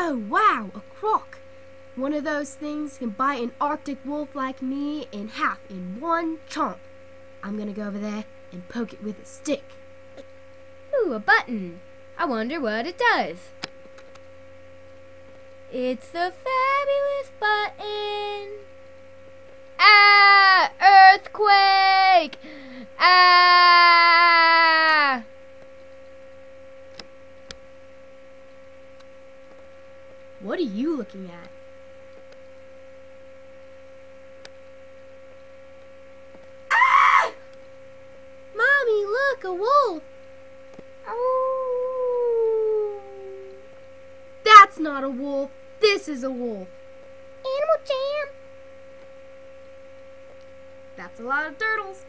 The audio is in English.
Oh wow, a croc. One of those things can bite an Arctic wolf like me in half in one chomp. I'm gonna go over there and poke it with a stick. Ooh, a button. I wonder what it does. It's the fabulous button. Ah! Earthquake! Ah! What are you looking at? Ah! Mommy, look, a wolf. Oh! That's not a wolf. This is a wolf. Animal Jam! That's a lot of turtles.